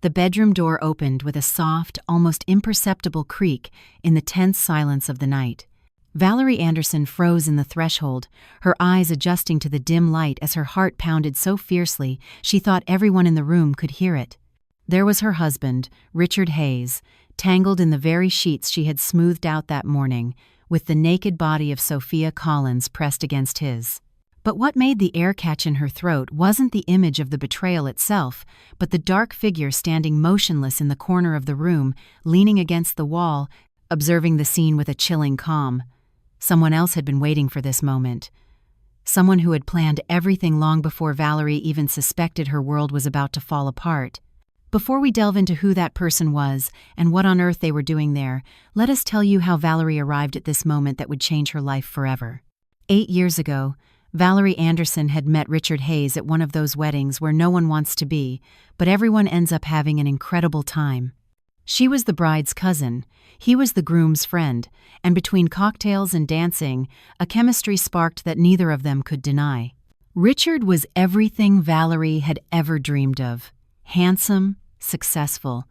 The bedroom door opened with a soft, almost imperceptible creak in the tense silence of the night. Valerie Anderson froze in the threshold, her eyes adjusting to the dim light as her heart pounded so fiercely she thought everyone in the room could hear it. There was her husband, Richard Hayes, tangled in the very sheets she had smoothed out that morning, with the naked body of Sophia Collins pressed against his. But what made the air catch in her throat wasn't the image of the betrayal itself, but the dark figure standing motionless in the corner of the room, leaning against the wall, observing the scene with a chilling calm. Someone else had been waiting for this moment. Someone who had planned everything long before Valerie even suspected her world was about to fall apart. Before we delve into who that person was and what on earth they were doing there, let us tell you how Valerie arrived at this moment that would change her life forever. 8 years ago, Valerie Anderson had met Richard Hayes at one of those weddings where no one wants to be, but everyone ends up having an incredible time. She was the bride's cousin, he was the groom's friend, and between cocktails and dancing, a chemistry sparked that neither of them could deny. Richard was everything Valerie had ever dreamed of. Handsome, successful,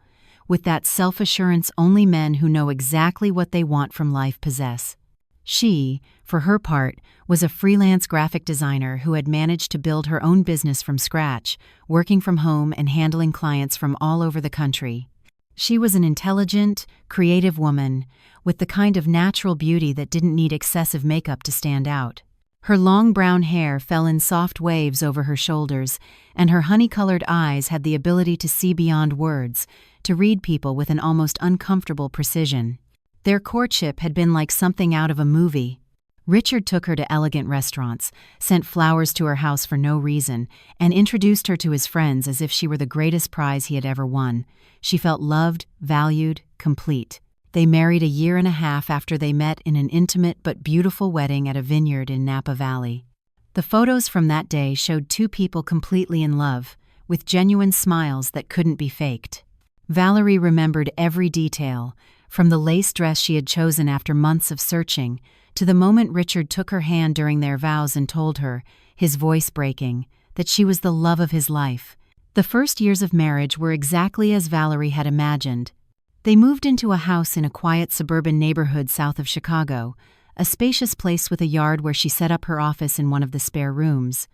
with that self-assurance only men who know exactly what they want from life possess. She, for her part, was a freelance graphic designer who had managed to build her own business from scratch, working from home and handling clients from all over the country. She was an intelligent, creative woman, with the kind of natural beauty that didn't need excessive makeup to stand out. Her long brown hair fell in soft waves over her shoulders, and her honey-colored eyes had the ability to see beyond words, to read people with an almost uncomfortable precision. Their courtship had been like something out of a movie. Richard took her to elegant restaurants, sent flowers to her house for no reason, and introduced her to his friends as if she were the greatest prize he had ever won. She felt loved, valued, complete. They married a year and a half after they met in an intimate but beautiful wedding at a vineyard in Napa Valley. The photos from that day showed two people completely in love, with genuine smiles that couldn't be faked. Valerie remembered every detail, from the lace dress she had chosen after months of searching, to the moment Richard took her hand during their vows and told her, his voice breaking, that she was the love of his life. The first years of marriage were exactly as Valerie had imagined. They moved into a house in a quiet suburban neighborhood south of Chicago, a spacious place with a yard where she set up her office in one of the spare rooms.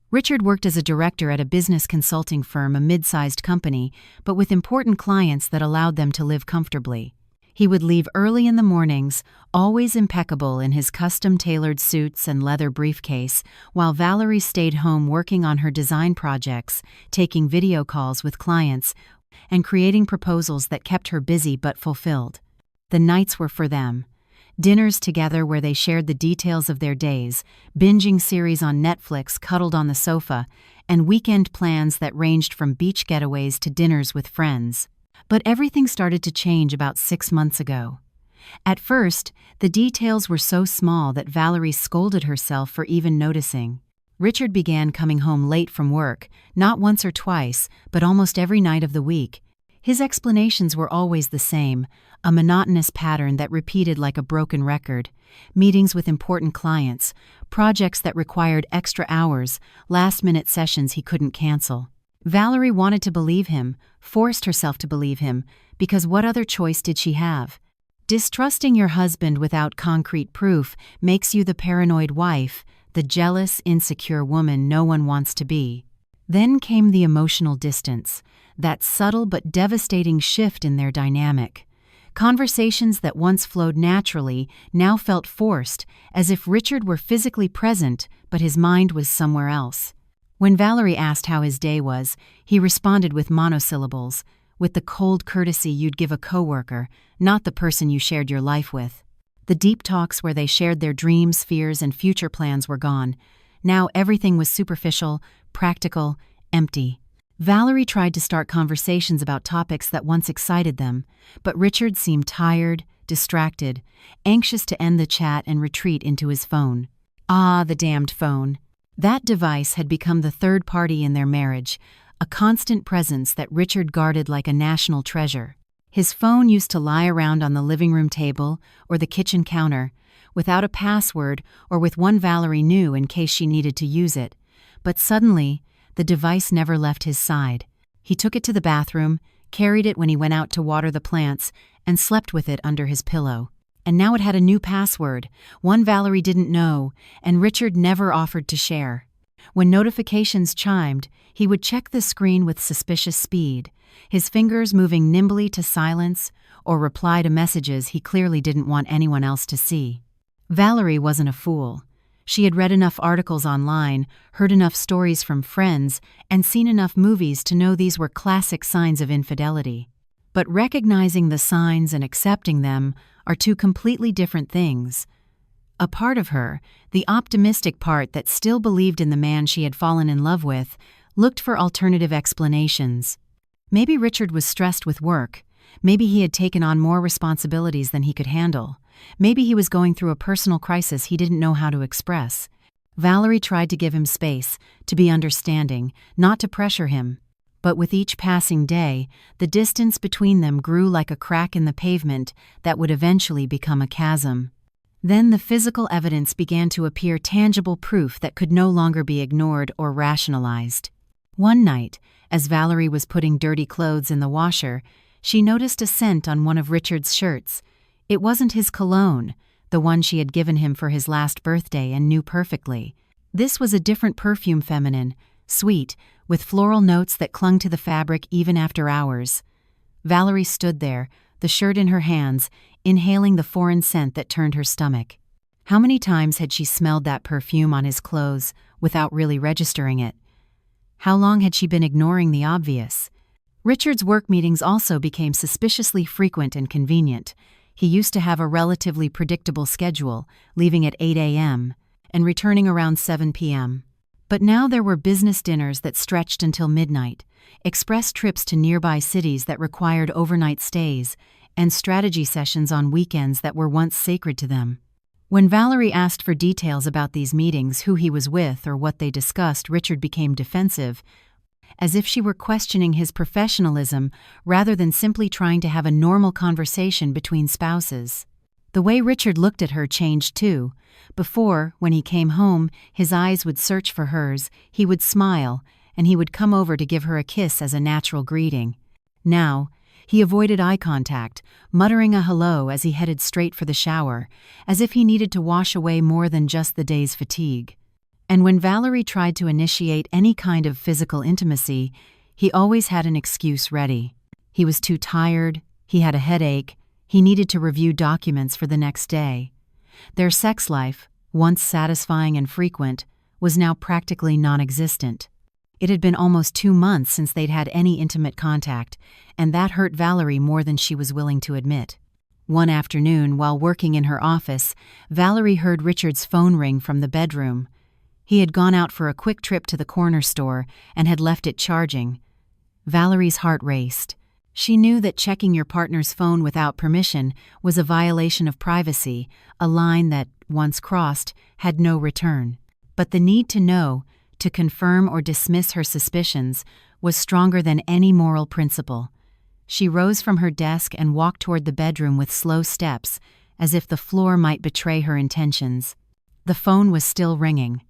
Richard worked as a director at a business consulting firm, a mid-sized company, but with important clients that allowed them to live comfortably. He would leave early in the mornings, always impeccable in his custom-tailored suits and leather briefcase, while Valerie stayed home working on her design projects, taking video calls with clients, and creating proposals that kept her busy but fulfilled. The nights were for them. Dinners together where they shared the details of their days, binging series on Netflix cuddled on the sofa, and weekend plans that ranged from beach getaways to dinners with friends. But everything started to change about 6 months ago. At first, the details were so small that Valerie scolded herself for even noticing. Richard began coming home late from work, not once or twice, but almost every night of the week. His explanations were always the same, a monotonous pattern that repeated like a broken record. Meetings with important clients, projects that required extra hours, last-minute sessions he couldn't cancel. Valerie wanted to believe him, forced herself to believe him, because what other choice did she have? Distrusting your husband without concrete proof makes you the paranoid wife, the jealous, insecure woman no one wants to be. Then came the emotional distance, that subtle but devastating shift in their dynamic. Conversations that once flowed naturally now felt forced, as if Richard were physically present, but his mind was somewhere else. When Valerie asked how his day was, he responded with monosyllables, with the cold courtesy you'd give a coworker, not the person you shared your life with. The deep talks where they shared their dreams, fears, and future plans were gone. Now everything was superficial, practical, empty. Valerie tried to start conversations about topics that once excited them, but Richard seemed tired, distracted, anxious to end the chat and retreat into his phone. Ah, the damned phone. That device had become the third party in their marriage, a constant presence that Richard guarded like a national treasure. His phone used to lie around on the living room table or the kitchen counter, without a password or with one Valerie knew in case she needed to use it. But suddenly, the device never left his side. He took it to the bathroom, carried it when he went out to water the plants, and slept with it under his pillow. And now it had a new password, one Valerie didn't know, and Richard never offered to share. When notifications chimed, he would check the screen with suspicious speed, his fingers moving nimbly to silence or reply to messages he clearly didn't want anyone else to see. Valerie wasn't a fool. She had read enough articles online, heard enough stories from friends, and seen enough movies to know these were classic signs of infidelity. But recognizing the signs and accepting them are two completely different things. A part of her, the optimistic part that still believed in the man she had fallen in love with, looked for alternative explanations. Maybe Richard was stressed with work. Maybe he had taken on more responsibilities than he could handle. Maybe he was going through a personal crisis he didn't know how to express. Valerie tried to give him space, to be understanding, not to pressure him. But with each passing day, the distance between them grew like a crack in the pavement that would eventually become a chasm. Then the physical evidence began to appear, tangible proof that could no longer be ignored or rationalized. One night, as Valerie was putting dirty clothes in the washer, she noticed a scent on one of Richard's shirts. It wasn't his cologne, the one she had given him for his last birthday and knew perfectly. This was a different perfume, feminine, sweet, with floral notes that clung to the fabric even after hours. Valerie stood there, the shirt in her hands, inhaling the foreign scent that turned her stomach. How many times had she smelled that perfume on his clothes without really registering it? How long had she been ignoring the obvious? Richard's work meetings also became suspiciously frequent and convenient. He used to have a relatively predictable schedule, leaving at 8 a.m. and returning around 7 p.m. But now there were business dinners that stretched until midnight, express trips to nearby cities that required overnight stays, and strategy sessions on weekends that were once sacred to them. When Valerie asked for details about these meetings, who he was with or what they discussed, Richard became defensive, as if she were questioning his professionalism rather than simply trying to have a normal conversation between spouses. The way Richard looked at her changed too. Before, when he came home, his eyes would search for hers, he would smile, and he would come over to give her a kiss as a natural greeting. Now, he avoided eye contact, muttering a hello as he headed straight for the shower, as if he needed to wash away more than just the day's fatigue. And when Valerie tried to initiate any kind of physical intimacy, he always had an excuse ready. He was too tired, he had a headache, he needed to review documents for the next day. Their sex life, once satisfying and frequent, was now practically non-existent. It had been almost 2 months since they'd had any intimate contact, and that hurt Valerie more than she was willing to admit. One afternoon, while working in her office, Valerie heard Richard's phone ring from the bedroom. He had gone out for a quick trip to the corner store and had left it charging. Valerie's heart raced. She knew that checking your partner's phone without permission was a violation of privacy, a line that, once crossed, had no return. But the need to know, to confirm or dismiss her suspicions, was stronger than any moral principle. She rose from her desk and walked toward the bedroom with slow steps, as if the floor might betray her intentions. The phone was still ringing.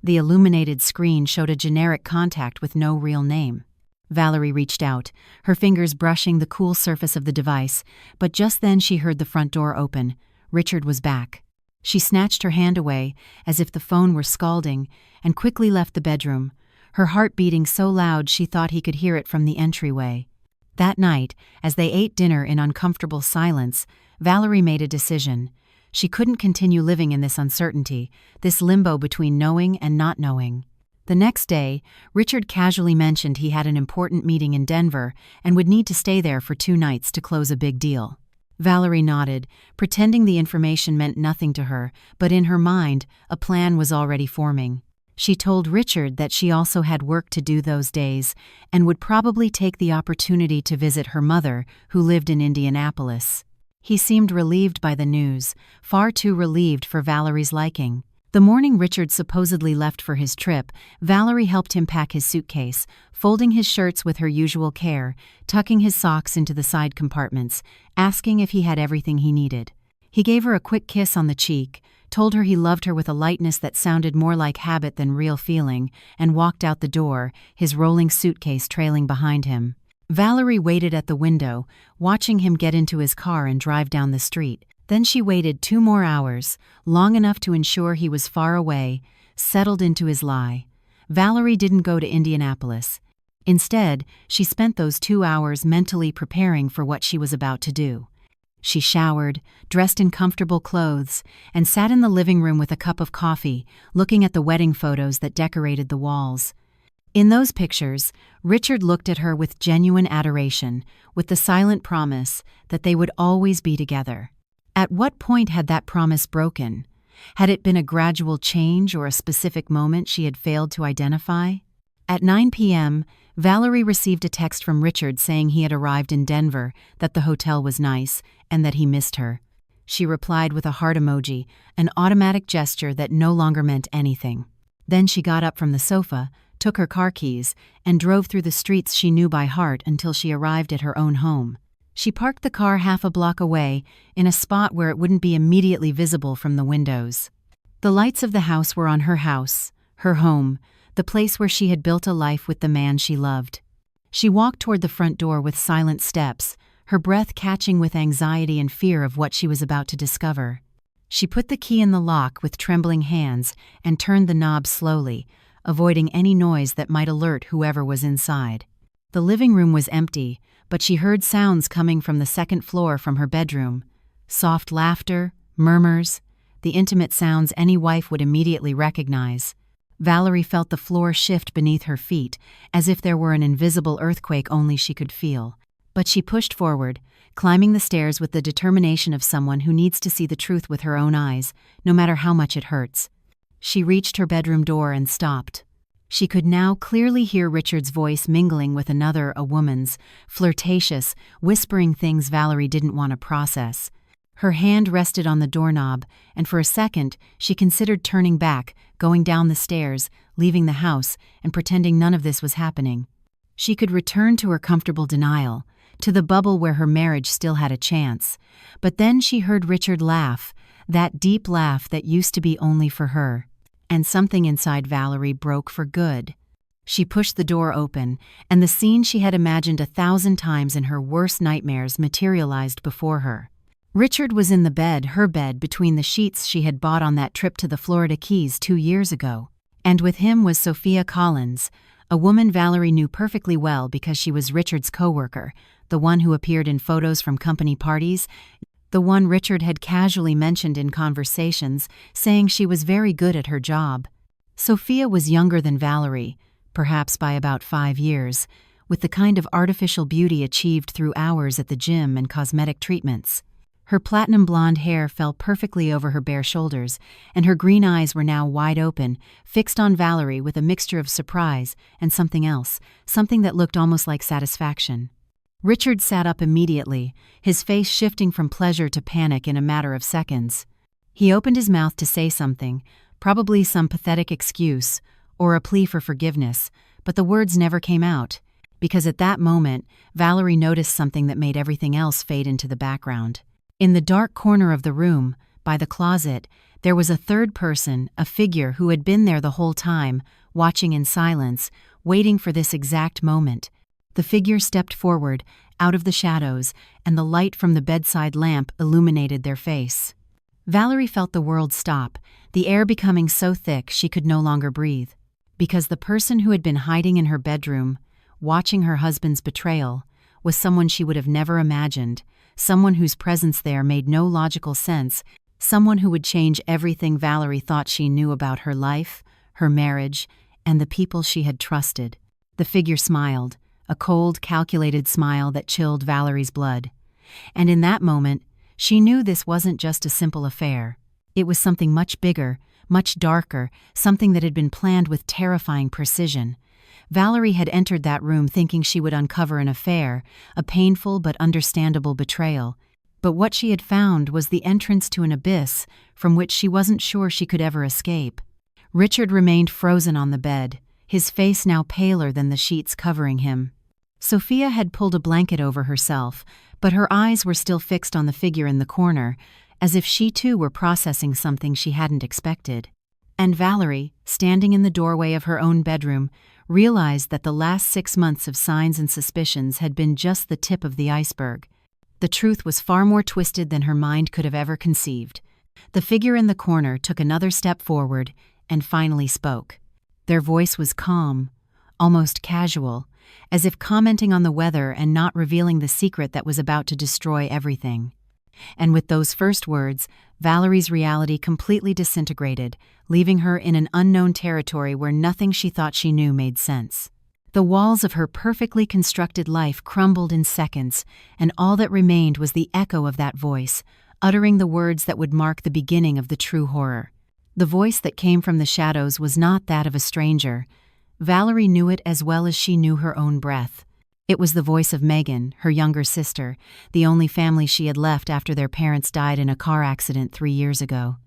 The illuminated screen showed a generic contact with no real name. Valerie reached out, her fingers brushing the cool surface of the device, but just then she heard the front door open. Richard was back. She snatched her hand away, as if the phone were scalding, and quickly left the bedroom, her heart beating so loud she thought he could hear it from the entryway. That night, as they ate dinner in uncomfortable silence, Valerie made a decision. She couldn't continue living in this uncertainty, this limbo between knowing and not knowing. The next day, Richard casually mentioned he had an important meeting in Denver and would need to stay there for 2 nights to close a big deal. Valerie nodded, pretending the information meant nothing to her, but in her mind, a plan was already forming. She told Richard that she also had work to do those days and would probably take the opportunity to visit her mother, who lived in Indianapolis. He seemed relieved by the news, far too relieved for Valerie's liking. The morning Richard supposedly left for his trip, Valerie helped him pack his suitcase, folding his shirts with her usual care, tucking his socks into the side compartments, asking if he had everything he needed. He gave her a quick kiss on the cheek, told her he loved her with a lightness that sounded more like habit than real feeling, and walked out the door, his rolling suitcase trailing behind him. Valerie waited at the window, watching him get into his car and drive down the street. Then she waited 2 more hours, long enough to ensure he was far away, settled into his lie. Valerie didn't go to Indianapolis. Instead, she spent those 2 hours mentally preparing for what she was about to do. She showered, dressed in comfortable clothes, and sat in the living room with a cup of coffee, looking at the wedding photos that decorated the walls. In those pictures, Richard looked at her with genuine adoration, with the silent promise that they would always be together. At what point had that promise broken? Had it been a gradual change or a specific moment she had failed to identify? At 9 p.m., Valerie received a text from Richard saying he had arrived in Denver, that the hotel was nice, and that he missed her. She replied with a heart emoji, an automatic gesture that no longer meant anything. Then she got up from the sofa, took her car keys, and drove through the streets she knew by heart until she arrived at her own home. She parked the car half a block away, in a spot where it wouldn't be immediately visible from the windows. The lights of the house were on her house, her home, the place where she had built a life with the man she loved. She walked toward the front door with silent steps, her breath catching with anxiety and fear of what she was about to discover. She put the key in the lock with trembling hands and turned the knob slowly, avoiding any noise that might alert whoever was inside. The living room was empty, but she heard sounds coming from the second floor from her bedroom. Soft laughter, murmurs, the intimate sounds any wife would immediately recognize. Valerie felt the floor shift beneath her feet, as if there were an invisible earthquake only she could feel. But she pushed forward, climbing the stairs with the determination of someone who needs to see the truth with her own eyes, no matter how much it hurts. She reached her bedroom door and stopped. She could now clearly hear Richard's voice mingling with another, a woman's, flirtatious, whispering things Valerie didn't want to process. Her hand rested on the doorknob, and for a second she considered turning back, going down the stairs, leaving the house, and pretending none of this was happening. She could return to her comfortable denial, to the bubble where her marriage still had a chance. But then she heard Richard laugh, that deep laugh that used to be only for her. And something inside Valerie broke for good. She pushed the door open, and the scene she had imagined 1,000 times in her worst nightmares materialized before her. Richard was in the bed, her bed, between the sheets she had bought on that trip to the Florida Keys 2 years ago. And with him was Sophia Collins, a woman Valerie knew perfectly well because she was Richard's coworker, the one who appeared in photos from company parties, the one Richard had casually mentioned in conversations, saying she was very good at her job. Sophia was younger than Valerie, perhaps by about 5 years, with the kind of artificial beauty achieved through hours at the gym and cosmetic treatments. Her platinum blonde hair fell perfectly over her bare shoulders, and her green eyes were now wide open, fixed on Valerie with a mixture of surprise and something else, something that looked almost like satisfaction. Richard sat up immediately, his face shifting from pleasure to panic in a matter of seconds. He opened his mouth to say something, probably some pathetic excuse or a plea for forgiveness, but the words never came out, because at that moment, Valerie noticed something that made everything else fade into the background. In the dark corner of the room, by the closet, there was a third person, a figure who had been there the whole time, watching in silence, waiting for this exact moment. The figure stepped forward, out of the shadows, and the light from the bedside lamp illuminated their face. Valerie felt the world stop, the air becoming so thick she could no longer breathe. Because the person who had been hiding in her bedroom, watching her husband's betrayal, was someone she would have never imagined, someone whose presence there made no logical sense, someone who would change everything Valerie thought she knew about her life, her marriage, and the people she had trusted. The figure smiled, a cold, calculated smile that chilled Valerie's blood. And in that moment, she knew this wasn't just a simple affair. It was something much bigger, much darker, something that had been planned with terrifying precision. Valerie had entered that room thinking she would uncover an affair, a painful but understandable betrayal. But what she had found was the entrance to an abyss from which she wasn't sure she could ever escape. Richard remained frozen on the bed, his face now paler than the sheets covering him. Sophia had pulled a blanket over herself, but her eyes were still fixed on the figure in the corner, as if she too were processing something she hadn't expected. And Valerie, standing in the doorway of her own bedroom, realized that the last 6 months of signs and suspicions had been just the tip of the iceberg. The truth was far more twisted than her mind could have ever conceived. The figure in the corner took another step forward and finally spoke. Their voice was calm, almost casual, as if commenting on the weather and not revealing the secret that was about to destroy everything. And with those first words, Valerie's reality completely disintegrated, leaving her in an unknown territory where nothing she thought she knew made sense. The walls of her perfectly constructed life crumbled in seconds, and all that remained was the echo of that voice, uttering the words that would mark the beginning of the true horror. The voice that came from the shadows was not that of a stranger. Valerie knew it as well as she knew her own breath. It was the voice of Megan, her younger sister, the only family she had left after their parents died in a car accident 3 years ago.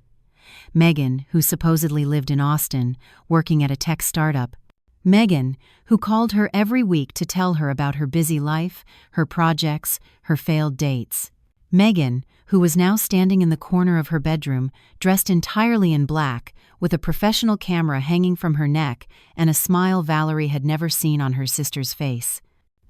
Megan, who supposedly lived in Austin, working at a tech startup. Megan, who called her every week to tell her about her busy life, her projects, her failed dates. Megan, who was now standing in the corner of her bedroom, dressed entirely in black, with a professional camera hanging from her neck and a smile Valerie had never seen on her sister's face.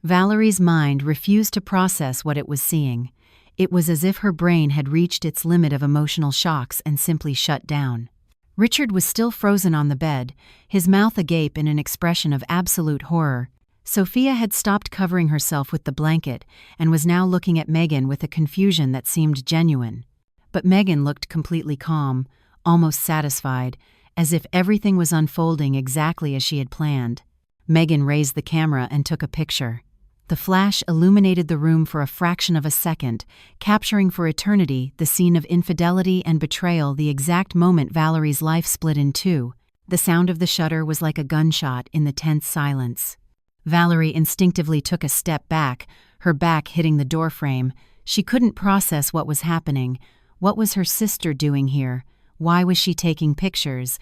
Valerie's mind refused to process what it was seeing. It was as if her brain had reached its limit of emotional shocks and simply shut down. Richard was still frozen on the bed, his mouth agape in an expression of absolute horror. Sophia had stopped covering herself with the blanket and was now looking at Megan with a confusion that seemed genuine. But Megan looked completely calm, almost satisfied, as if everything was unfolding exactly as she had planned. Megan raised the camera and took a picture. The flash illuminated the room for a fraction of a second, capturing for eternity the scene of infidelity and betrayal, the exact moment Valerie's life split in two. The sound of the shutter was like a gunshot in the tense silence. Valerie instinctively took a step back, her back hitting the doorframe. She couldn't process what was happening. What was her sister doing here? Why was she taking pictures?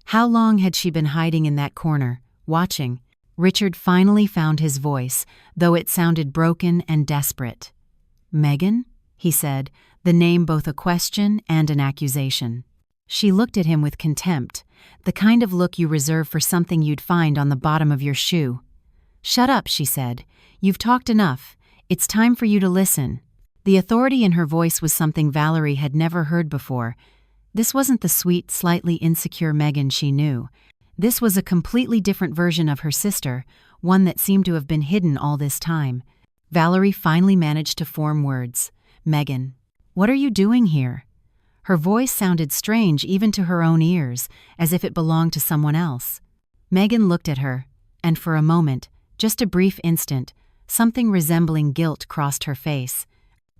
How long had she been hiding in that corner, watching? Richard finally found his voice, though it sounded broken and desperate. "Megan?" he said, the name both a question and an accusation. She looked at him with contempt, the kind of look you reserve for something you'd find on the bottom of your shoe. "Shut up," she said. "You've talked enough. It's time for you to listen." The authority in her voice was something Valerie had never heard before. This wasn't the sweet, slightly insecure Megan she knew. This was a completely different version of her sister, one that seemed to have been hidden all this time. Valerie finally managed to form words. "Megan, what are you doing here?" Her voice sounded strange even to her own ears, as if it belonged to someone else. Megan looked at her, and for a moment, just a brief instant, something resembling guilt crossed her face.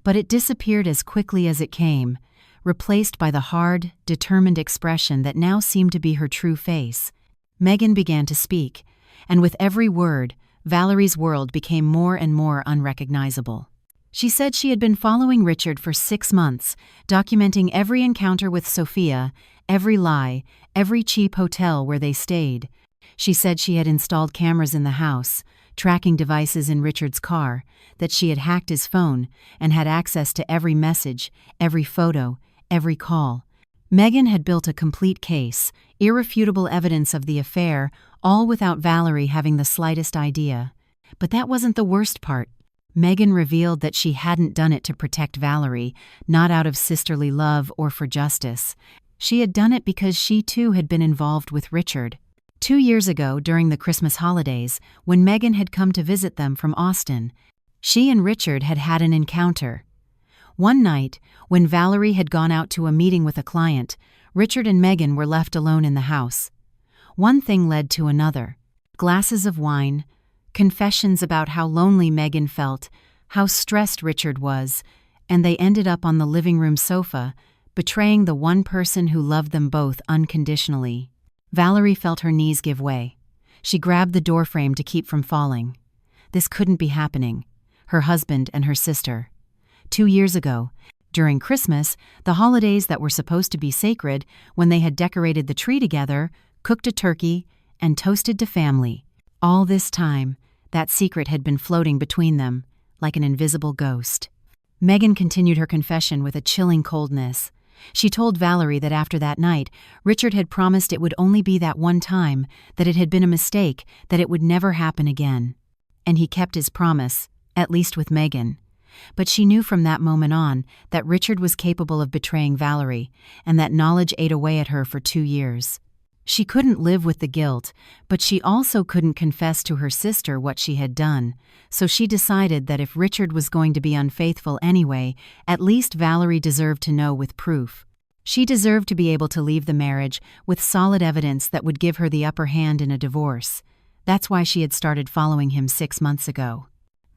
But it disappeared as quickly as it came, replaced by the hard, determined expression that now seemed to be her true face. Megan began to speak, and with every word, Valerie's world became more and more unrecognizable. She said she had been following Richard for 6 months, documenting every encounter with Sophia, every lie, every cheap hotel where they stayed. She said she had installed cameras in the house, tracking devices in Richard's car, that she had hacked his phone and had access to every message, every photo, every call. Megan had built a complete case, irrefutable evidence of the affair, all without Valerie having the slightest idea. But that wasn't the worst part. Megan revealed that she hadn't done it to protect Valerie, not out of sisterly love or for justice. She had done it because she too had been involved with Richard. 2 years ago, during the Christmas holidays, when Megan had come to visit them from Austin, she and Richard had had an encounter. One night, when Valerie had gone out to a meeting with a client, Richard and Megan were left alone in the house. One thing led to another. Glasses of wine, confessions about how lonely Megan felt, how stressed Richard was, and they ended up on the living room sofa, betraying the one person who loved them both unconditionally. Valerie felt her knees give way. She grabbed the doorframe to keep from falling. This couldn't be happening. Her husband and her sister. 2 years ago, during Christmas, the holidays that were supposed to be sacred, when they had decorated the tree together, cooked a turkey, and toasted to family. All this time, that secret had been floating between them, like an invisible ghost. Megan continued her confession with a chilling coldness. She told Valerie that after that night, Richard had promised it would only be that one time, that it had been a mistake, that it would never happen again. And he kept his promise, at least with Megan. But she knew from that moment on that Richard was capable of betraying Valerie, and that knowledge ate away at her for 2 years. She couldn't live with the guilt, but she also couldn't confess to her sister what she had done, so she decided that if Richard was going to be unfaithful anyway, at least Valerie deserved to know with proof. She deserved to be able to leave the marriage with solid evidence that would give her the upper hand in a divorce. That's why she had started following him 6 months ago.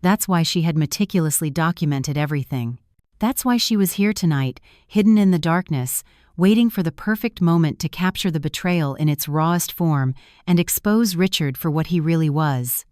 That's why she had meticulously documented everything. That's why she was here tonight, hidden in the darkness, waiting for the perfect moment to capture the betrayal in its rawest form and expose Richard for what he really was.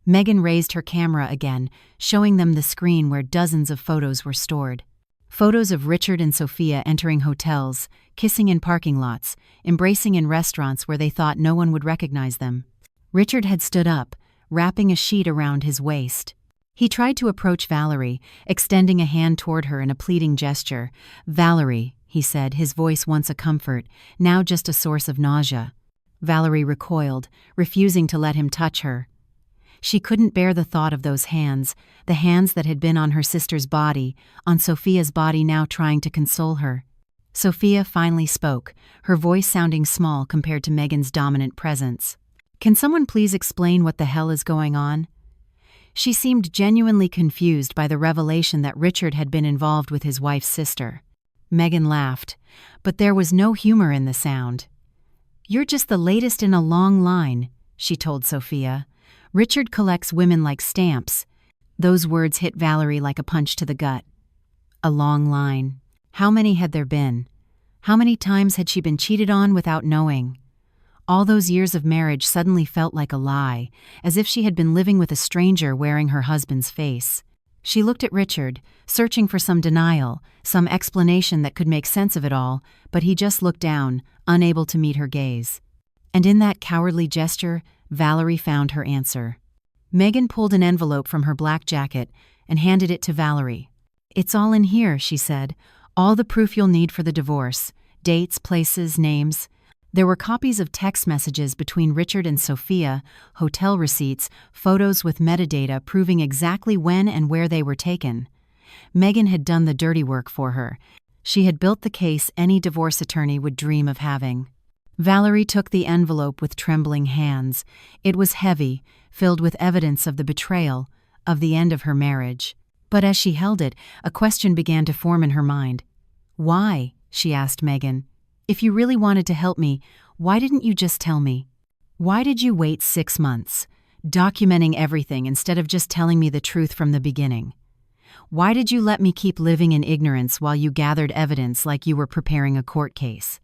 Megan raised her camera again, showing them the screen where dozens of photos were stored. Photos of Richard and Sophia entering hotels, kissing in parking lots, embracing in restaurants where they thought no one would recognize them. Richard had stood up, wrapping a sheet around his waist. He tried to approach Valerie, extending a hand toward her in a pleading gesture. "Valerie," he said, his voice once a comfort, now just a source of nausea. Valerie recoiled, refusing to let him touch her. She couldn't bear the thought of those hands, the hands that had been on her sister's body, on Sophia's body now trying to console her. Sophia finally spoke, her voice sounding small compared to Megan's dominant presence. "Can someone please explain what the hell is going on?" She seemed genuinely confused by the revelation that Richard had been involved with his wife's sister. Megan laughed, but there was no humor in the sound. "You're just the latest in a long line," she told Sophia. "Richard collects women like stamps." Those words hit Valerie like a punch to the gut. A long line. How many had there been? How many times had she been cheated on without knowing? All those years of marriage suddenly felt like a lie, as if she had been living with a stranger wearing her husband's face. She looked at Richard, searching for some denial, some explanation that could make sense of it all, but he just looked down, unable to meet her gaze. And in that cowardly gesture, Valerie found her answer. Megan pulled an envelope from her black jacket and handed it to Valerie. "It's all in here," she said. "All the proof you'll need for the divorce. Dates, places, names." There were copies of text messages between Richard and Sophia, hotel receipts, photos with metadata proving exactly when and where they were taken. Megan had done the dirty work for her. She had built the case any divorce attorney would dream of having. Valerie took the envelope with trembling hands. It was heavy, filled with evidence of the betrayal, of the end of her marriage. But as she held it, a question began to form in her mind. "Why?" she asked Megan. "If you really wanted to help me, why didn't you just tell me? Why did you wait 6 months, documenting everything instead of just telling me the truth from the beginning? Why did you let me keep living in ignorance while you gathered evidence like you were preparing a court case?"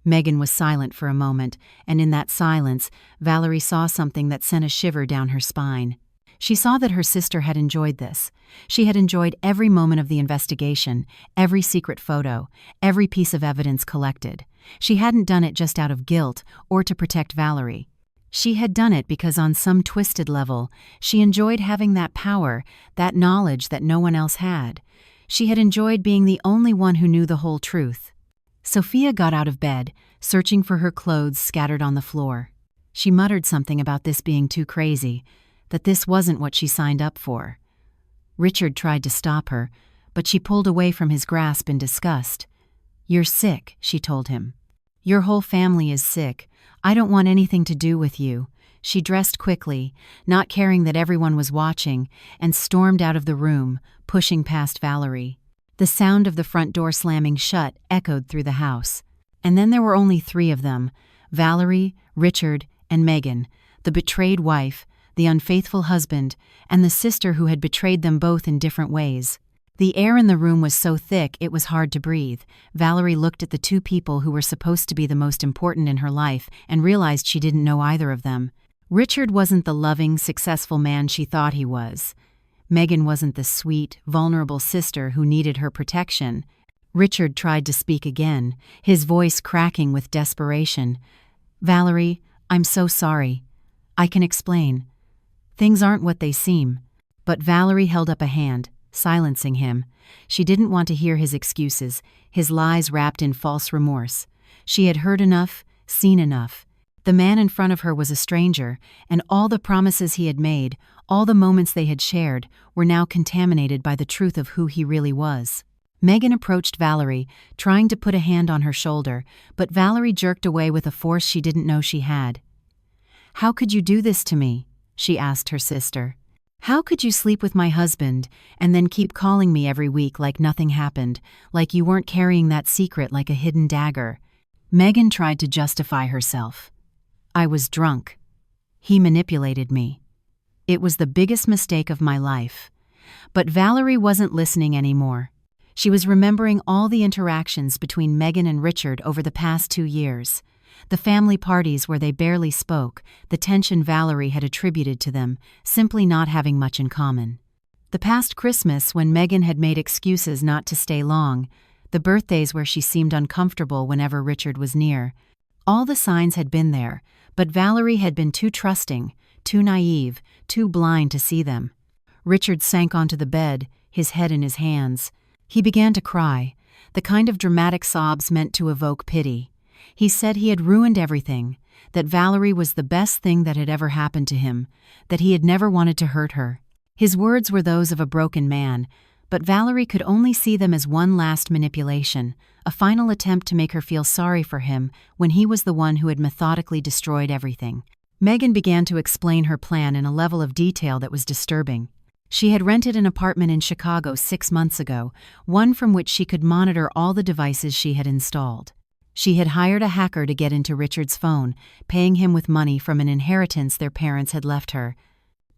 Megan was silent for a moment, and in that silence, Valerie saw something that sent a shiver down her spine. She saw that her sister had enjoyed this. She had enjoyed every moment of the investigation, every secret photo, every piece of evidence collected. She hadn't done it just out of guilt or to protect Valerie. She had done it because on some twisted level, she enjoyed having that power, that knowledge that no one else had. She had enjoyed being the only one who knew the whole truth. Sophia got out of bed, searching for her clothes scattered on the floor. She muttered something about this being too crazy, that this wasn't what she signed up for. Richard tried to stop her, but she pulled away from his grasp in disgust. "You're sick," she told him. "Your whole family is sick. I don't want anything to do with you." She dressed quickly, not caring that everyone was watching, and stormed out of the room, pushing past Valerie. The sound of the front door slamming shut echoed through the house. And then there were only 3 of them: Valerie, Richard, and Megan, the betrayed wife, the unfaithful husband, and the sister who had betrayed them both in different ways. The air in the room was so thick it was hard to breathe. Valerie looked at the 2 people who were supposed to be the most important in her life and realized she didn't know either of them. Richard wasn't the loving, successful man she thought he was. Megan wasn't the sweet, vulnerable sister who needed her protection. Richard tried to speak again, his voice cracking with desperation. "Valerie, I'm so sorry. I can explain. Things aren't what they seem." But Valerie held up a hand. silencing him. She didn't want to hear his excuses, his lies wrapped in false remorse. She had heard enough, seen enough. The man in front of her was a stranger, and all the promises he had made, all the moments they had shared, were now contaminated by the truth of who he really was. Megan approached Valerie, trying to put a hand on her shoulder, but Valerie jerked away with a force she didn't know she had. "How could you do this to me?" she asked her sister. "How could you sleep with my husband and then keep calling me every week like nothing happened, like you weren't carrying that secret like a hidden dagger?" Megan tried to justify herself. "I was drunk. He manipulated me. It was the biggest mistake of my life." But Valerie wasn't listening anymore. She was remembering all the interactions between Megan and Richard over the past 2 years. The family parties where they barely spoke, the tension Valerie had attributed to them, simply not having much in common. The past Christmas when Megan had made excuses not to stay long, the birthdays where she seemed uncomfortable whenever Richard was near. All the signs had been there, but Valerie had been too trusting, too naive, too blind to see them. Richard sank onto the bed, his head in his hands. He began to cry, the kind of dramatic sobs meant to evoke pity. He said he had ruined everything, that Valerie was the best thing that had ever happened to him, that he had never wanted to hurt her. His words were those of a broken man, but Valerie could only see them as one last manipulation, a final attempt to make her feel sorry for him when he was the one who had methodically destroyed everything. Megan began to explain her plan in a level of detail that was disturbing. She had rented an apartment in Chicago 6 months ago, one from which she could monitor all the devices she had installed. She had hired a hacker to get into Richard's phone, paying him with money from an inheritance their parents had left her.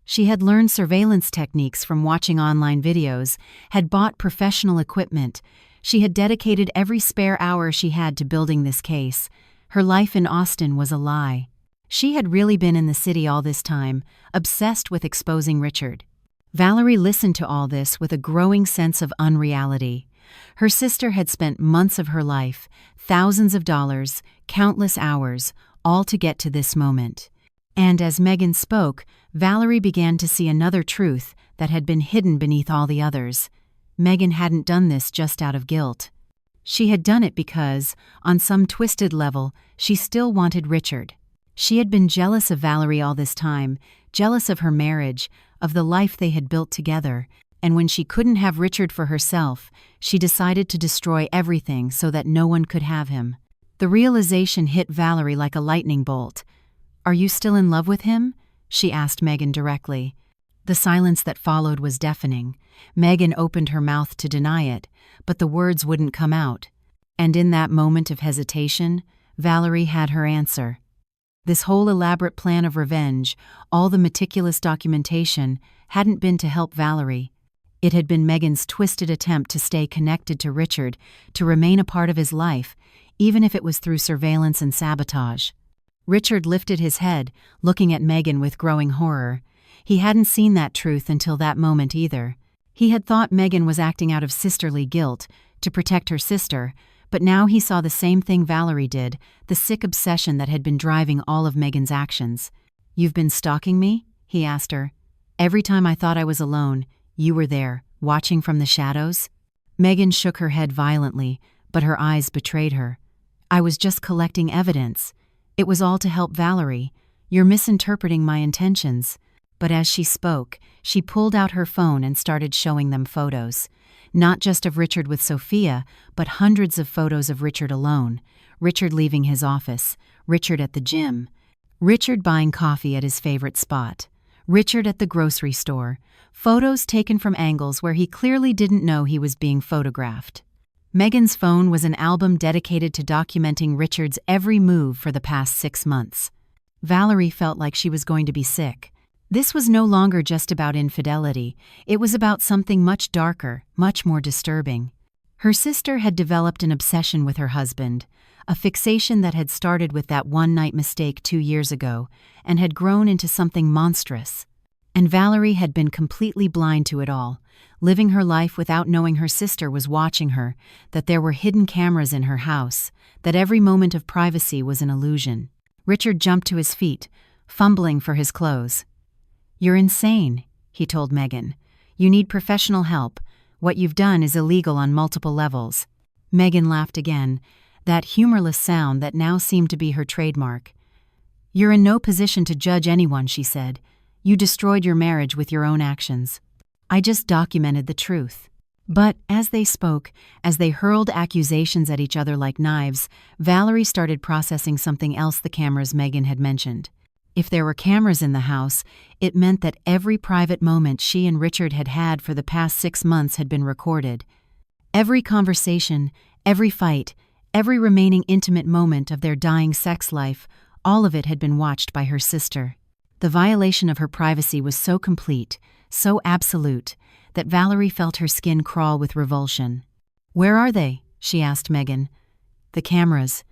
She had learned surveillance techniques from watching online videos, had bought professional equipment. She had dedicated every spare hour she had to building this case. Her life in Austin was a lie. She had really been in the city all this time, obsessed with exposing Richard. Valerie listened to all this with a growing sense of unreality. Her sister had spent months of her life, thousands of dollars, countless hours, all to get to this moment. And as Megan spoke, Valerie began to see another truth that had been hidden beneath all the others. Megan hadn't done this just out of guilt. She had done it because, on some twisted level, she still wanted Richard. She had been jealous of Valerie all this time, jealous of her marriage, of the life they had built together, and when she couldn't have Richard for herself, she decided to destroy everything so that no one could have him. The realization hit Valerie like a lightning bolt. "Are you still in love with him?" she asked Megan directly. The silence that followed was deafening. Megan opened her mouth to deny it, but the words wouldn't come out. And in that moment of hesitation, Valerie had her answer. This whole elaborate plan of revenge, all the meticulous documentation, hadn't been to help Valerie. It had been Megan's twisted attempt to stay connected to Richard, to remain a part of his life, even if it was through surveillance and sabotage. Richard lifted his head, looking at Megan with growing horror. He hadn't seen that truth until that moment either. He had thought Megan was acting out of sisterly guilt, to protect her sister, but now he saw the same thing Valerie did, the sick obsession that had been driving all of Megan's actions. "You've been stalking me?" he asked her. "Every time I thought I was alone, you were there, watching from the shadows?" Megan shook her head violently, but her eyes betrayed her. "I was just collecting evidence. It was all to help Valerie. You're misinterpreting my intentions." But as she spoke, she pulled out her phone and started showing them photos. Not just of Richard with Sophia, but hundreds of photos of Richard alone. Richard leaving his office, Richard at the gym, Richard buying coffee at his favorite spot, Richard at the grocery store, photos taken from angles where he clearly didn't know he was being photographed. Megan's phone was an album dedicated to documenting Richard's every move for the past 6 months. Valerie felt like she was going to be sick. This was no longer just about infidelity, it was about something much darker, much more disturbing. Her sister had developed an obsession with her husband, a fixation that had started with that one-night mistake 2 years ago and had grown into something monstrous. And Valerie had been completely blind to it all, living her life without knowing her sister was watching her, that there were hidden cameras in her house, that every moment of privacy was an illusion. Richard jumped to his feet, fumbling for his clothes. "You're insane," he told Megan. You need professional help. What you've done is illegal on multiple levels." Megan laughed again, that humorless sound that now seemed to be her trademark. "You're in no position to judge anyone," she said. "You destroyed your marriage with your own actions. I just documented the truth." But as they spoke, as they hurled accusations at each other like knives, Valerie started processing something else the cameras Megan had mentioned. If there were cameras in the house, it meant that every private moment she and Richard had had for the past 6 months had been recorded. Every conversation, every fight, every remaining intimate moment of their dying sex life, all of it had been watched by her sister. The violation of her privacy was so complete, so absolute, that Valerie felt her skin crawl with revulsion. "Where are they?" she asked Megan. "The cameras.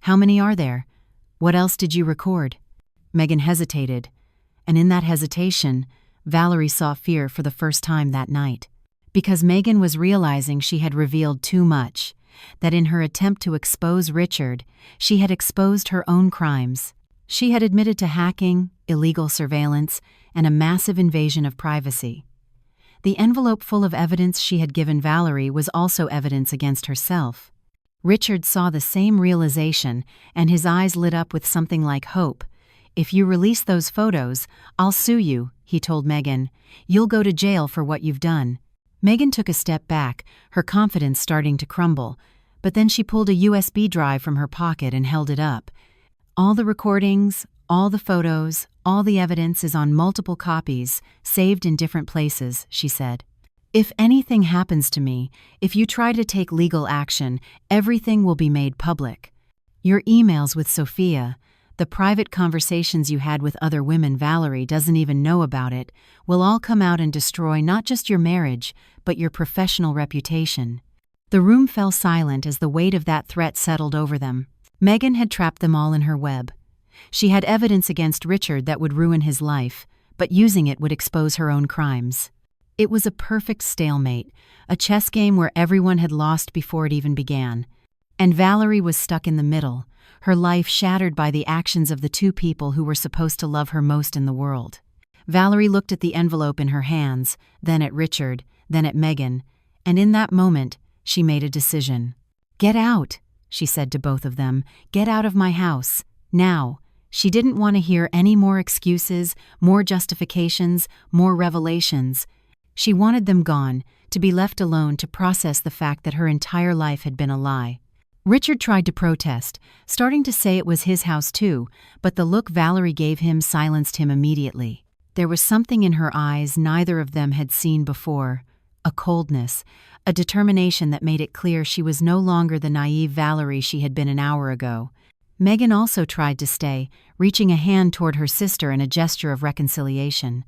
How many are there? What else did you record?" Megan hesitated, and in that hesitation, Valerie saw fear for the first time that night. Because Megan was realizing she had revealed too much, that in her attempt to expose Richard, she had exposed her own crimes. She had admitted to hacking, illegal surveillance, and a massive invasion of privacy. The envelope full of evidence she had given Valerie was also evidence against herself. Richard saw the same realization, and his eyes lit up with something like hope. "If you release those photos, I'll sue you," he told Megan. "You'll go to jail for what you've done." Megan took a step back, her confidence starting to crumble, but then she pulled a USB drive from her pocket and held it up. "All the recordings, all the photos, all the evidence is on multiple copies, saved in different places," she said. "If anything happens to me, if you try to take legal action, everything will be made public. Your emails with Sophia, the private conversations you had with other women Valerie doesn't even know about it, will all come out and destroy not just your marriage, but your professional reputation." The room fell silent as the weight of that threat settled over them. Megan had trapped them all in her web. She had evidence against Richard that would ruin his life, but using it would expose her own crimes. It was a perfect stalemate, a chess game where everyone had lost before it even began. And Valerie was stuck in the middle, her life shattered by the actions of the two people who were supposed to love her most in the world. Valerie looked at the envelope in her hands, then at Richard, then at Megan, and in that moment, she made a decision. "Get out," she said to both of them. "Get out of my house. Now." She didn't want to hear any more excuses, more justifications, more revelations. She wanted them gone, to be left alone to process the fact that her entire life had been a lie. Richard tried to protest, starting to say it was his house too, but the look Valerie gave him silenced him immediately. There was something in her eyes neither of them had seen before, a coldness, a determination that made it clear she was no longer the naive Valerie she had been an hour ago. Megan also tried to stay, reaching a hand toward her sister in a gesture of reconciliation.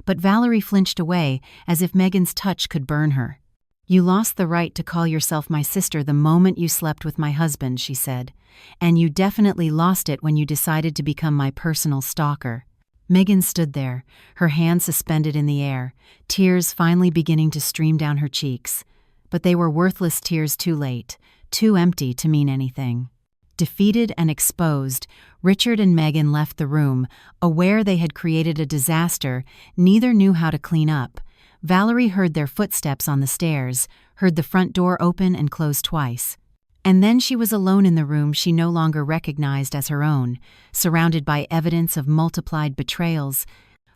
But Valerie flinched away, as if Megan's touch could burn her. "You lost the right to call yourself my sister the moment you slept with my husband," she said. "And you definitely lost it when you decided to become my personal stalker." Megan stood there, her hands suspended in the air, tears finally beginning to stream down her cheeks. But they were worthless tears too late, too empty to mean anything. Defeated and exposed, Richard and Megan left the room, aware they had created a disaster neither knew how to clean up. Valerie heard their footsteps on the stairs, heard the front door open and close twice. And then she was alone in the room she no longer recognized as her own, surrounded by evidence of multiplied betrayals,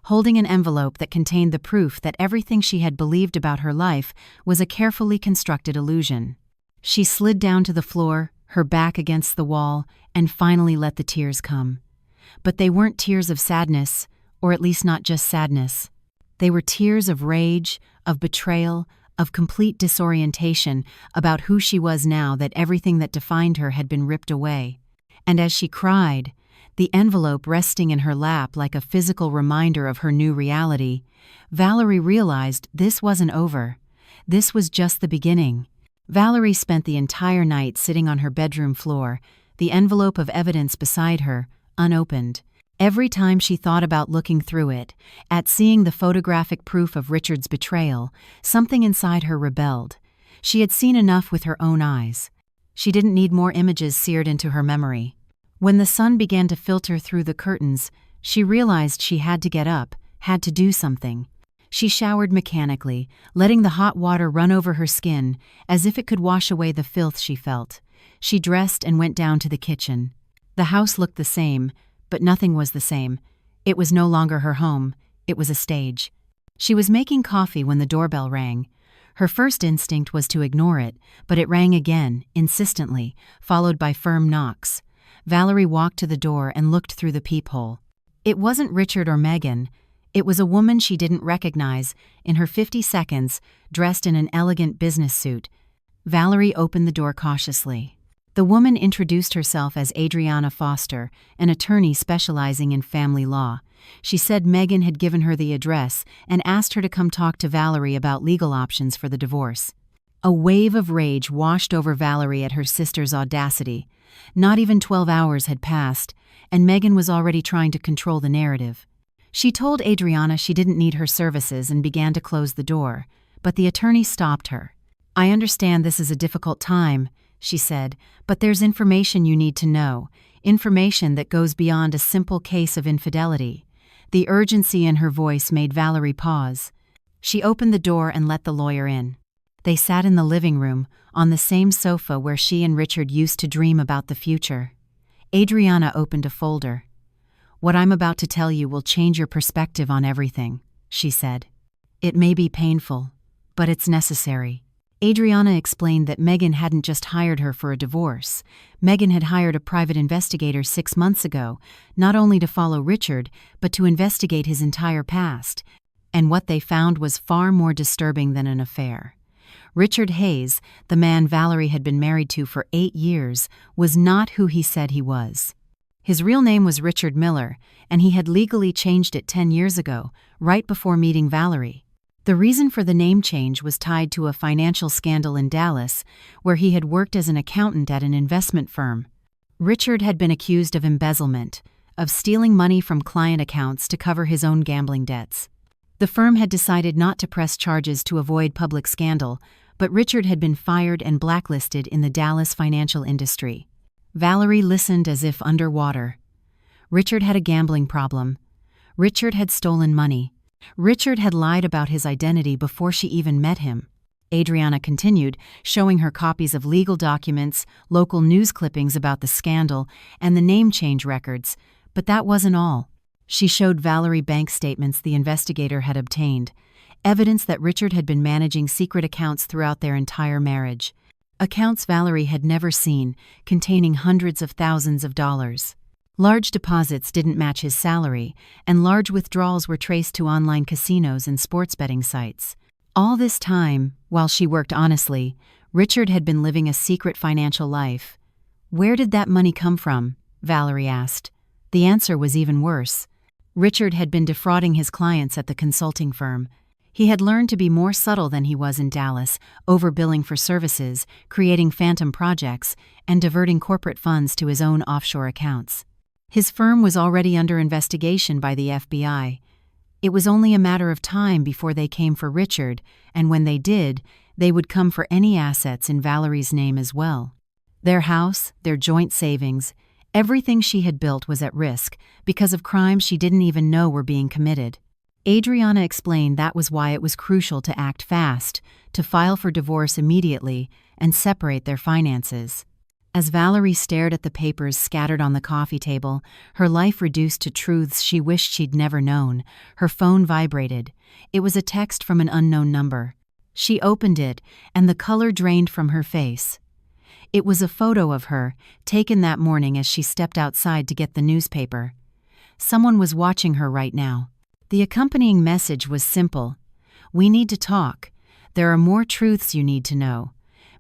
holding an envelope that contained the proof that everything she had believed about her life was a carefully constructed illusion. She slid down to the floor, her back against the wall, and finally let the tears come. But they weren't tears of sadness, or at least not just sadness. They were tears of rage, of betrayal, of complete disorientation about who she was now that everything that defined her had been ripped away. And as she cried, the envelope resting in her lap like a physical reminder of her new reality, Valerie realized this wasn't over. This was just the beginning. Valerie spent the entire night sitting on her bedroom floor, the envelope of evidence beside her, unopened. Every time she thought about looking through it, at seeing the photographic proof of Richard's betrayal, something inside her rebelled. She had seen enough with her own eyes. She didn't need more images seared into her memory. When the sun began to filter through the curtains, she realized she had to get up, had to do something. She showered mechanically, letting the hot water run over her skin as if it could wash away the filth she felt. She dressed and went down to the kitchen. The house looked the same, but nothing was the same. It was no longer her home, it was a stage. She was making coffee when the doorbell rang. Her first instinct was to ignore it, but it rang again, insistently, followed by firm knocks. Valerie walked to the door and looked through the peephole. It wasn't Richard or Megan. It was a woman she didn't recognize, in her 50s, dressed in an elegant business suit. Valerie opened the door cautiously. The woman introduced herself as Adriana Foster, an attorney specializing in family law. She said Megan had given her the address and asked her to come talk to Valerie about legal options for the divorce. A wave of rage washed over Valerie at her sister's audacity. Not even 12 hours had passed, and Megan was already trying to control the narrative. She told Adriana she didn't need her services and began to close the door, but the attorney stopped her. "I understand this is a difficult time," she said, "but there's information you need to know, information that goes beyond a simple case of infidelity." The urgency in her voice made Valerie pause. She opened the door and let the lawyer in. They sat in the living room, on the same sofa where she and Richard used to dream about the future. Adriana opened a folder. "What I'm about to tell you will change your perspective on everything," she said. "It may be painful, but it's necessary." Adriana explained that Megan hadn't just hired her for a divorce. Megan had hired a private investigator 6 months ago, not only to follow Richard, but to investigate his entire past. And what they found was far more disturbing than an affair. Richard Hayes, the man Valerie had been married to for 8 years, was not who he said he was. His real name was Richard Miller, and he had legally changed it 10 years ago, right before meeting Valerie. The reason for the name change was tied to a financial scandal in Dallas, where he had worked as an accountant at an investment firm. Richard had been accused of embezzlement, of stealing money from client accounts to cover his own gambling debts. The firm had decided not to press charges to avoid public scandal, but Richard had been fired and blacklisted in the Dallas financial industry. Valerie listened as if underwater. Richard had a gambling problem. Richard had stolen money. Richard had lied about his identity before she even met him. Adriana continued, showing her copies of legal documents, local news clippings about the scandal, and the name change records, but that wasn't all. She showed Valerie bank statements the investigator had obtained, evidence that Richard had been managing secret accounts throughout their entire marriage. Accounts Valerie had never seen, containing hundreds of thousands of dollars. Large deposits didn't match his salary, and large withdrawals were traced to online casinos and sports betting sites. All this time, while she worked honestly, Richard had been living a secret financial life. Where did that money come from? Valerie asked. The answer was even worse. Richard had been defrauding his clients at the consulting firm. He had learned to be more subtle than he was in Dallas, overbilling for services, creating phantom projects, and diverting corporate funds to his own offshore accounts. His firm was already under investigation by the FBI. It was only a matter of time before they came for Richard, and when they did, they would come for any assets in Valerie's name as well. Their house, their joint savings, everything she had built was at risk because of crimes she didn't even know were being committed. Adriana explained that was why it was crucial to act fast, to file for divorce immediately, and separate their finances. As Valerie stared at the papers scattered on the coffee table, her life reduced to truths she wished she'd never known, her phone vibrated. It was a text from an unknown number. She opened it, and the color drained from her face. It was a photo of her, taken that morning as she stepped outside to get the newspaper. Someone was watching her right now. The accompanying message was simple. "We need to talk. There are more truths you need to know.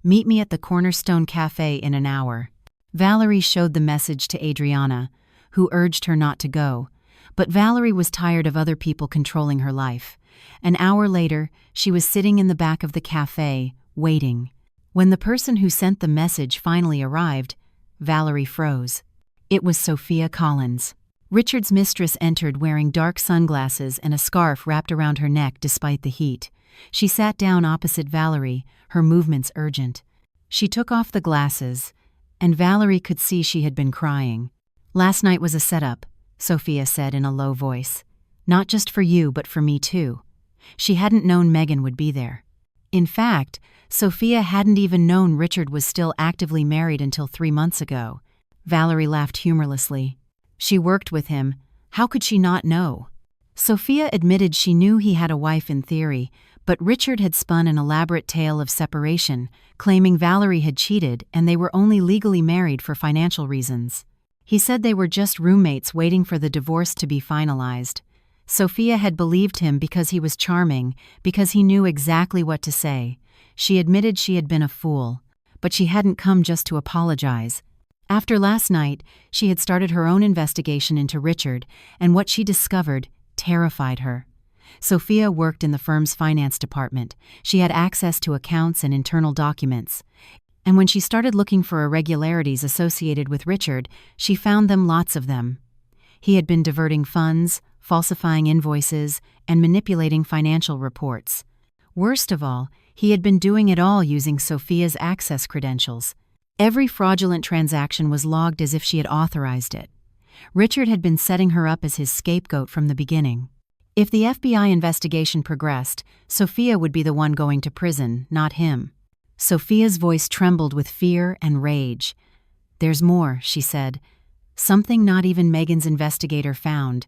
Meet me at the Cornerstone Cafe in an hour." Valerie showed the message to Adriana, who urged her not to go. But Valerie was tired of other people controlling her life. An hour later, she was sitting in the back of the cafe, waiting. When the person who sent the message finally arrived, Valerie froze. It was Sophia Collins. Richard's mistress entered wearing dark sunglasses and a scarf wrapped around her neck despite the heat. She sat down opposite Valerie, her movements urgent. She took off the glasses, and Valerie could see she had been crying. "Last night was a setup," Sophia said in a low voice. "Not just for you, but for me too. She hadn't known Megan would be there. In fact, Sophia hadn't even known Richard was still actively married until 3 months ago. Valerie laughed humorlessly. She worked with him. How could she not know? Sophia admitted she knew he had a wife in theory, but Richard had spun an elaborate tale of separation, claiming Valerie had cheated and they were only legally married for financial reasons. He said they were just roommates waiting for the divorce to be finalized. Sophia had believed him because he was charming, because he knew exactly what to say. She admitted she had been a fool, but she hadn't come just to apologize. After last night, she had started her own investigation into Richard, and what she discovered terrified her. Sophia worked in the firm's finance department. She had access to accounts and internal documents. And when she started looking for irregularities associated with Richard, she found lots of them. He had been diverting funds, falsifying invoices, and manipulating financial reports. Worst of all, he had been doing it all using Sophia's access credentials. Every fraudulent transaction was logged as if she had authorized it. Richard had been setting her up as his scapegoat from the beginning. If the FBI investigation progressed, Sophia would be the one going to prison, not him. Sophia's voice trembled with fear and rage. "There's more," she said. "Something not even Megan's investigator found.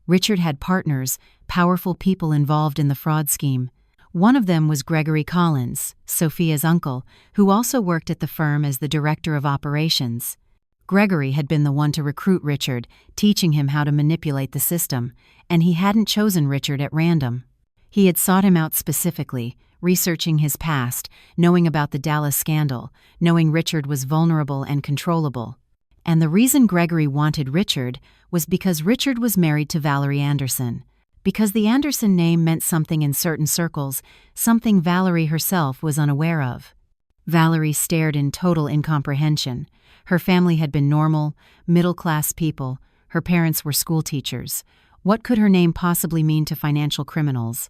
Richard had partners, powerful people involved in the fraud scheme. One of them was Gregory Collins, Sophia's uncle, who also worked at the firm as the director of operations. Gregory had been the one to recruit Richard, teaching him how to manipulate the system, and he hadn't chosen Richard at random. He had sought him out specifically, researching his past, knowing about the Dallas scandal, knowing Richard was vulnerable and controllable. And the reason Gregory wanted Richard was because Richard was married to Valerie Anderson. Because the Anderson name meant something in certain circles, something Valerie herself was unaware of. Valerie stared in total incomprehension. Her family had been normal, middle-class people. Her parents were schoolteachers. What could her name possibly mean to financial criminals?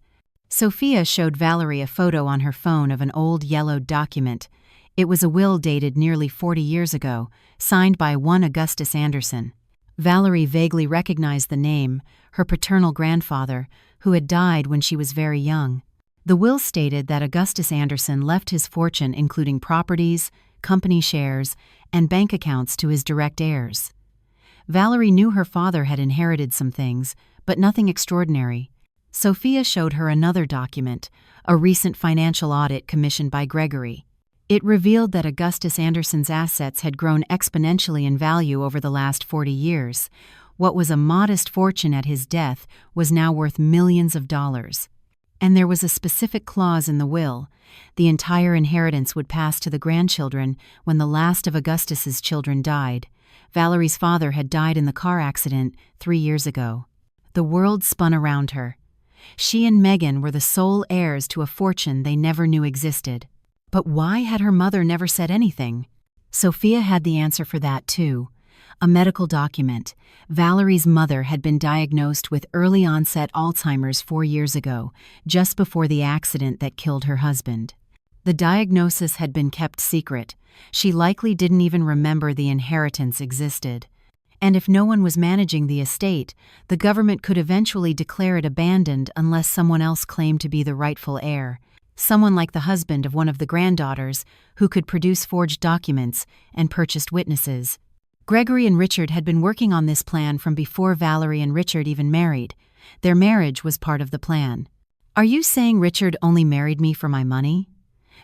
Sophia showed Valerie a photo on her phone of an old yellowed document. It was a will dated nearly 40 years ago, signed by one Augustus Anderson. Valerie vaguely recognized the name, her paternal grandfather, who had died when she was very young. The will stated that Augustus Anderson left his fortune including properties, company shares, and bank accounts to his direct heirs. Valerie knew her father had inherited some things, but nothing extraordinary. Sophia showed her another document, a recent financial audit commissioned by Gregory. It revealed that Augustus Anderson's assets had grown exponentially in value over the last 40 years. What was a modest fortune at his death was now worth millions of dollars. And there was a specific clause in the will. The entire inheritance would pass to the grandchildren when the last of Augustus's children died. Valerie's father had died in the car accident 3 years ago. The world spun around her. She and Megan were the sole heirs to a fortune they never knew existed. But why had her mother never said anything? Sophia had the answer for that too. A medical document. Valerie's mother had been diagnosed with early-onset Alzheimer's 4 years ago, just before the accident that killed her husband. The diagnosis had been kept secret. She likely didn't even remember the inheritance existed. And if no one was managing the estate, the government could eventually declare it abandoned unless someone else claimed to be the rightful heir. Someone like the husband of one of the granddaughters who could produce forged documents and purchased witnesses. Gregory and Richard had been working on this plan from before Valerie and Richard even married. Their marriage was part of the plan. "Are you saying Richard only married me for my money?"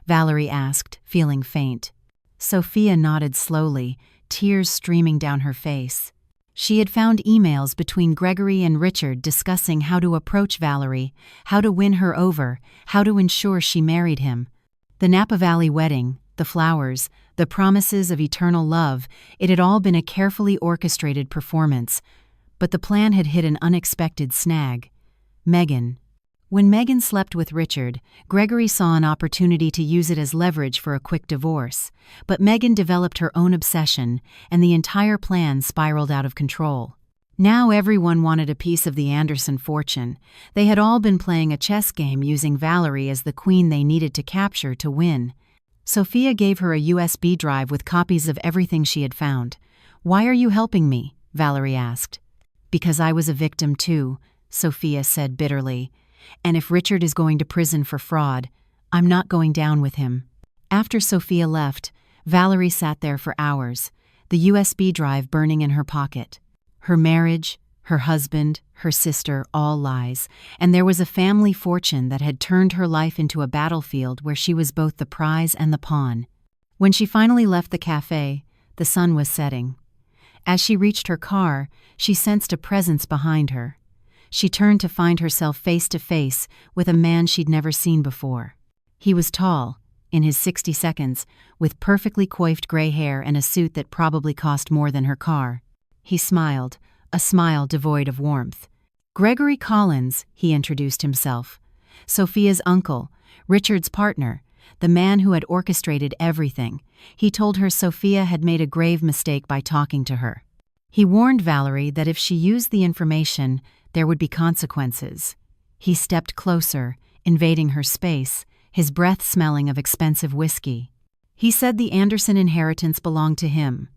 Valerie asked, feeling faint. Sophia nodded slowly, tears streaming down her face. She had found emails between Gregory and Richard discussing how to approach Valerie, how to win her over, how to ensure she married him. The Napa Valley wedding, the flowers, the promises of eternal love, it had all been a carefully orchestrated performance. But the plan had hit an unexpected snag. Megan. When Megan slept with Richard, Gregory saw an opportunity to use it as leverage for a quick divorce. But Megan developed her own obsession, and the entire plan spiraled out of control. Now everyone wanted a piece of the Anderson fortune. They had all been playing a chess game using Valerie as the queen they needed to capture to win. Sophia gave her a USB drive with copies of everything she had found. "Why are you helping me?" Valerie asked. "Because I was a victim too," Sophia said bitterly. And if Richard is going to prison for fraud, I'm not going down with him. After Sophia left, Valerie sat there for hours, the USB drive burning in her pocket. Her marriage, her husband, her sister, all lies, and there was a family fortune that had turned her life into a battlefield where she was both the prize and the pawn. When she finally left the cafe, the sun was setting. As she reached her car, she sensed a presence behind her. She turned to find herself face to face with a man she'd never seen before. He was tall, in his 60 seconds, with perfectly coiffed gray hair and a suit that probably cost more than her car. He smiled, a smile devoid of warmth. Gregory Collins, he introduced himself. Sophia's uncle, Richard's partner, the man who had orchestrated everything. He told her Sophia had made a grave mistake by talking to her. He warned Valerie that if she used the information, there would be consequences. He stepped closer, invading her space, his breath smelling of expensive whiskey. He said the Anderson inheritance belonged to him.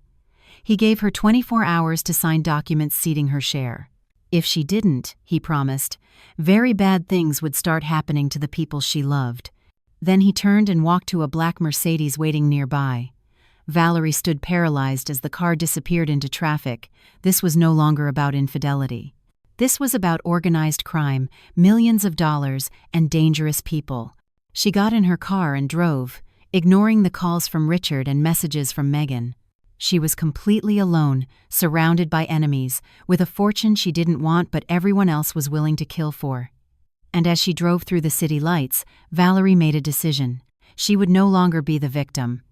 He gave her 24 hours to sign documents ceding her share. If she didn't, he promised, very bad things would start happening to the people she loved. Then he turned and walked to a black Mercedes waiting nearby. Valerie stood paralyzed as the car disappeared into traffic. This was no longer about infidelity. This was about organized crime, millions of dollars, and dangerous people. She got in her car and drove, ignoring the calls from Richard and messages from Megan. She was completely alone, surrounded by enemies, with a fortune she didn't want but everyone else was willing to kill for. And as she drove through the city lights, Valerie made a decision. She would no longer be the victim.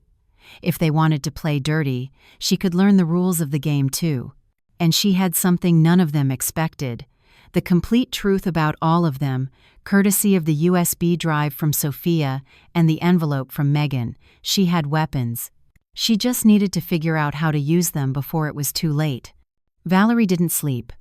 If they wanted to play dirty, she could learn the rules of the game too. And she had something none of them expected. The complete truth about all of them, courtesy of the USB drive from Sophia and the envelope from Megan. She had weapons. She just needed to figure out how to use them before it was too late. Valerie didn't sleep.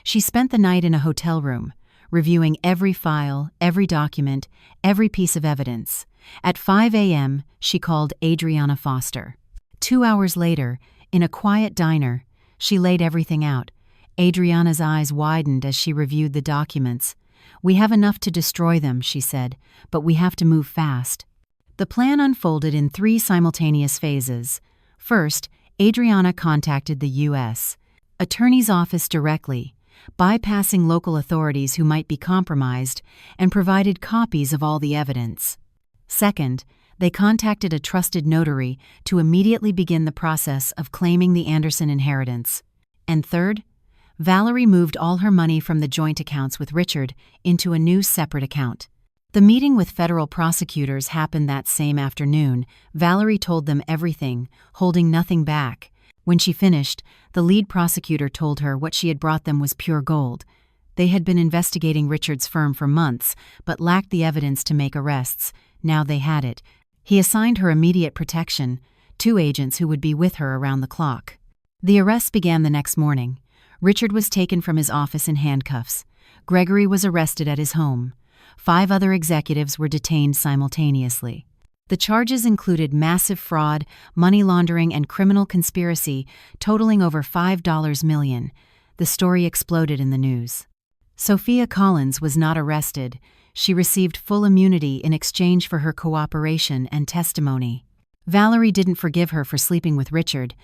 She spent the night in a hotel room, reviewing every file, every document, every piece of evidence. At 5 a.m., she called Adriana Foster. 2 hours later, in a quiet diner, she laid everything out. Adriana's eyes widened as she reviewed the documents. "We have enough to destroy them," she said, "but we have to move fast." The plan unfolded in 3 simultaneous phases. First, Adriana contacted the U.S. Attorney's Office directly, bypassing local authorities who might be compromised, and provided copies of all the evidence. Second, they contacted a trusted notary to immediately begin the process of claiming the Anderson inheritance. And third, Valerie moved all her money from the joint accounts with Richard into a new separate account. The meeting with federal prosecutors happened that same afternoon. Valerie told them everything, holding nothing back. When she finished, the lead prosecutor told her what she had brought them was pure gold. They had been investigating Richard's firm for months, but lacked the evidence to make arrests. Now they had it. He assigned her immediate protection, 2 agents who would be with her around the clock. The arrests began the next morning. Richard was taken from his office in handcuffs. Gregory was arrested at his home. 5 other executives were detained simultaneously. The charges included massive fraud, money laundering, and criminal conspiracy, totaling over $5 million. The story exploded in the news. Sophia Collins was not arrested. She received full immunity in exchange for her cooperation and testimony. Valerie didn't forgive her for sleeping with Richard,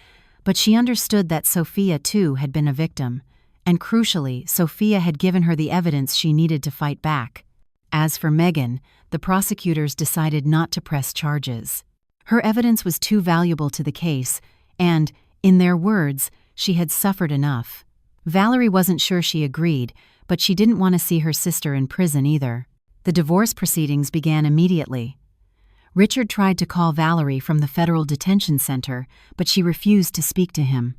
but she understood that Sophia, too, had been a victim. And crucially, Sophia had given her the evidence she needed to fight back. As for Megan, the prosecutors decided not to press charges. Her evidence was too valuable to the case, and, in their words, she had suffered enough. Valerie wasn't sure she agreed, but she didn't want to see her sister in prison either. The divorce proceedings began immediately. Richard tried to call Valerie from the federal detention center, but she refused to speak to him.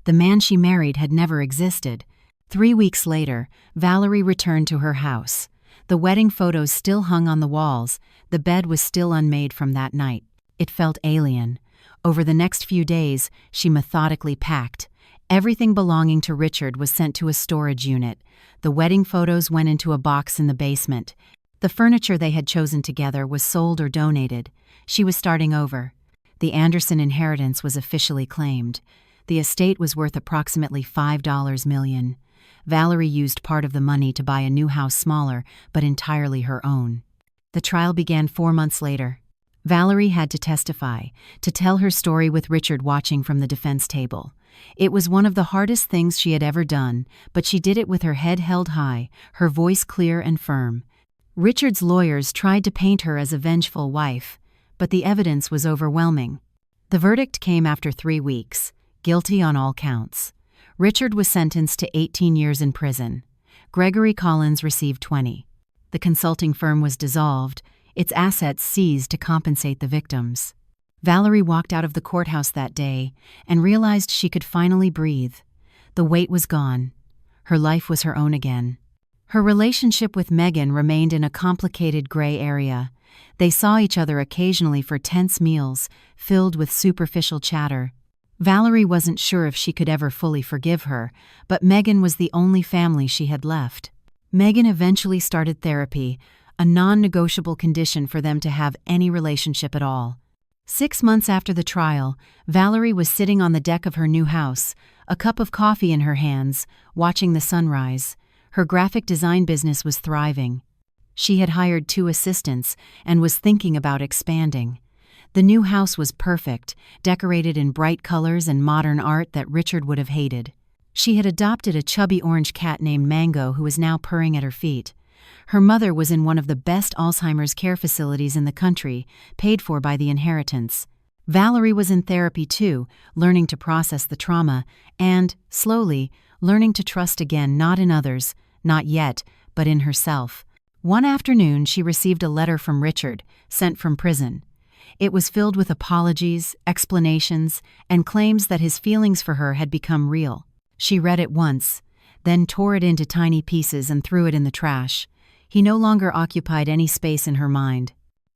The man she married had never existed. 3 weeks later, Valerie returned to her house. The wedding photos still hung on the walls. The bed was still unmade from that night. It felt alien. Over the next few days, she methodically packed. Everything belonging to Richard was sent to a storage unit. The wedding photos went into a box in the basement. The furniture they had chosen together was sold or donated. She was starting over. The Anderson inheritance was officially claimed. The estate was worth approximately $5 million. Valerie used part of the money to buy a new house smaller, but entirely her own. The trial began 4 months later. Valerie had to testify, to tell her story with Richard watching from the defense table. It was one of the hardest things she had ever done, but she did it with her head held high, her voice clear and firm. Richard's lawyers tried to paint her as a vengeful wife, but the evidence was overwhelming. The verdict came after 3 weeks, guilty on all counts. Richard was sentenced to 18 years in prison. Gregory Collins received 20. The consulting firm was dissolved, its assets seized to compensate the victims. Valerie walked out of the courthouse that day and realized she could finally breathe. The weight was gone. Her life was her own again. Her relationship with Megan remained in a complicated gray area. They saw each other occasionally for tense meals, filled with superficial chatter. Valerie wasn't sure if she could ever fully forgive her, but Megan was the only family she had left. Megan eventually started therapy, a non-negotiable condition for them to have any relationship at all. 6 months after the trial, Valerie was sitting on the deck of her new house, a cup of coffee in her hands, watching the sunrise. Her graphic design business was thriving. She had hired 2 assistants and was thinking about expanding. The new house was perfect, decorated in bright colors and modern art that Richard would have hated. She had adopted a chubby orange cat named Mango who was now purring at her feet. Her mother was in one of the best Alzheimer's care facilities in the country, paid for by the inheritance. Valerie was in therapy too, learning to process the trauma and, slowly, learning to trust again, not in others, not yet, but in herself. One afternoon she received a letter from Richard, sent from prison. It was filled with apologies, explanations, and claims that his feelings for her had become real. She read it once, then tore it into tiny pieces and threw it in the trash. He no longer occupied any space in her mind.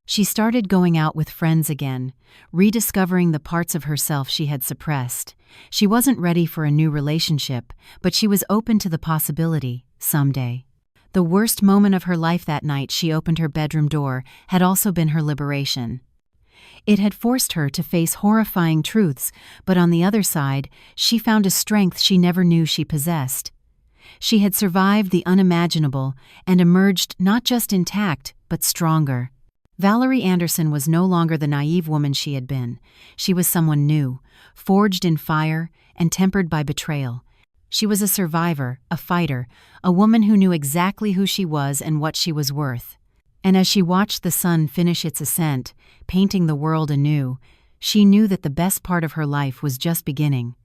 She started going out with friends again, rediscovering the parts of herself she had suppressed. She wasn't ready for a new relationship, but she was open to the possibility, someday. The worst moment of her life that night she opened her bedroom door had also been her liberation. It had forced her to face horrifying truths, but on the other side, she found a strength she never knew she possessed. She had survived the unimaginable and emerged not just intact, but stronger. Valerie Anderson was no longer the naive woman she had been. She was someone new, forged in fire and tempered by betrayal. She was a survivor, a fighter, a woman who knew exactly who she was and what she was worth. And as she watched the sun finish its ascent, painting the world anew, she knew that the best part of her life was just beginning.